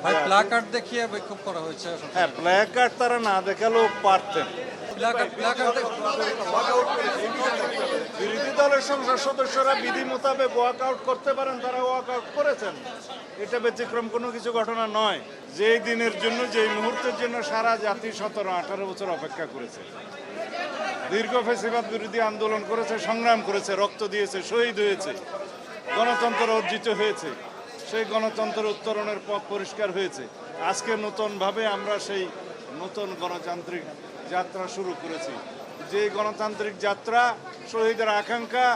ভাই প্ল্যাকার্ড দেখিয়ে বিক্ষোভ করা হয়েছে। হ্যাঁ, প্ল্যাকার্ড তারা না দেখালেও পারতেন। বিরোধী দলের সংসদ সদস্যরা বিধি মোতাবেক ওয়াক আউট করতে পারেন, তারা ওয়াক আউট করেছেন। এটা ব্যতিক্রম কোনো কিছু ঘটনা নয়। যেই দিনের জন্য, যেই মুহূর্তের জন্য সারা জাতি 17-18 বছর অপেক্ষা করেছে, দীর্ঘ ফ্যাসিবাদ বিরোধী আন্দোলন করেছে, সংগ্রাম করেছে, রক্ত দিয়েছে, শহীদ হয়েছে, গণতন্ত্র অর্জিত হয়েছে, সেই গণতন্ত্রের উত্তরণের পথ পরিষ্কার হয়েছে। আজকে নতুনভাবে আমরা সেই নতুন গণতান্ত্রিক যাত্রা শুরু করেছি। যে গণতান্ত্রিক যাত্রা, শহীদের আকাঙ্ক্ষা,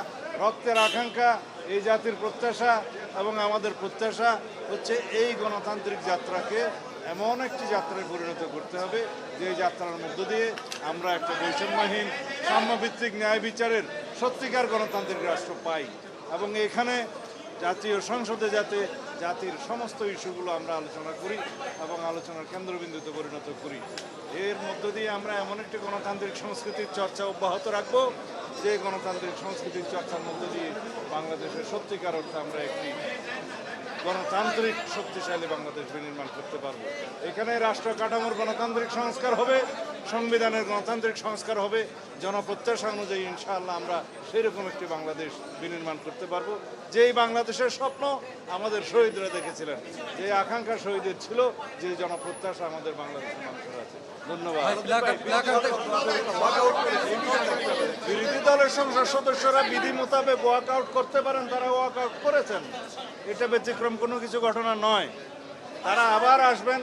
রক্তের আকাঙ্ক্ষা, এই জাতির প্রত্যাশা এবং আমাদের প্রত্যাশা হচ্ছে এই গণতান্ত্রিক যাত্রাকে এমন একটি যাত্রায় পরিণত করতে হবে যে যাত্রার মধ্য দিয়ে আমরা একটা বৈষম্যহীন সাম্যভিত্তিক ন্যায় বিচারের সত্যিকার গণতান্ত্রিক রাষ্ট্র পাই এবং এখানে জাতীয় সংসদে যাতে জাতির সমস্ত ইস্যুগুলো আমরা আলোচনা করি এবং আলোচনার কেন্দ্রবিন্দুতে পরিণত করি। এর মধ্য দিয়ে আমরা এমন একটি গণতান্ত্রিক সংস্কৃতির চর্চা অব্যাহত রাখব যে গণতান্ত্রিক সংস্কৃতির চর্চার মধ্য দিয়ে বাংলাদেশের সত্যিকার অর্থে আমরা একটি গণতান্ত্রিক শক্তিশালী বাংলাদেশ বিনির্মাণ করতে পারবো। এখানে রাষ্ট্র কাঠামোর গণতান্ত্রিক সংস্কার হবে, সংবিধানের গণতান্ত্রিক সংস্কার হবে, জনপ্রত্যাশা অনুযায়ী ইনশাআল্লাহ আমরা সেরকম একটি বাংলাদেশ বিনির্মাণ করতে পারবো। যেই বাংলাদেশের স্বপ্ন আমাদের শহীদরা দেখেছিলেন, যে আকাঙ্ক্ষা শহীদের ছিল, যে জনপ্রত্যাশা আমাদের বাংলাদেশের মানুষের আছে। ধন্যবাদ। বিরোধী দলের সংসদ সদস্যরা বিধি মোতাবেক ওয়াক আউট করতে পারেন, তারা ওয়াক আউট করেছেন। এটা ব্যতিক্রম কোনো কিছু ঘটনা নয়। তারা আবার আসবেন,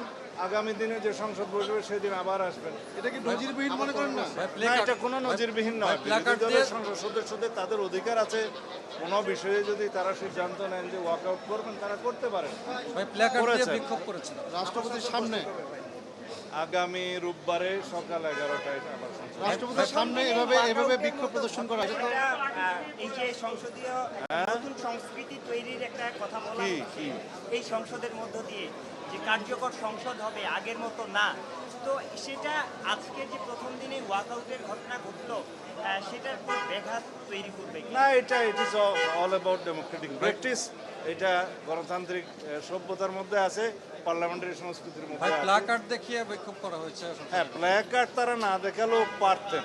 আগামী দিনে যে সংসদ বসবে সেদিন আবার আসবেন। এটা কি নজিরবিহীন মনে করেন না? না, এটা কোনো নজিরবিহীন নয়। বিরোধী দলের সংসদ সদস্যদের তাদের অধিকার আছে, কোনো বিষয়ে যদি তারা সিদ্ধান্ত নেন যে ওয়াক আউট করবেন, তারা করতে পারেন। বিক্ষোভ করেছেন রাষ্ট্রপতির সামনে আগামী রোববারে সকাল 11টায় আবার রাষ্ট্রপতির সামনে এভাবে বিক্ষোভ প্রদর্শন করা হয়। এই যে সংসদীয় নতুন সংস্কৃতি তৈরির একটা কথা বলা হচ্ছে, এই সংসদের মধ্য দিয়ে যে কার্যকর সংসদ হবে, আগের মতো না, তো সেটা আজকে যে প্রথম দিনে ওয়াকআউটের ঘটনা ঘটলো, সেটার পর ব্যাঘাত তৈরি করবে না। এটা it is all about Democratic practice. এটা গণতান্ত্রিক সভ্যতার মধ্যে আছে, পার্লামেন্টারি সংস্কৃতির মধ্যে আছে। প্ল্যাকার্ড দেখিয়ে বিক্ষোভ করা হয়েছে। হ্যাঁ, প্ল্যাকার্ড তারা না দেখালেও পারতেন।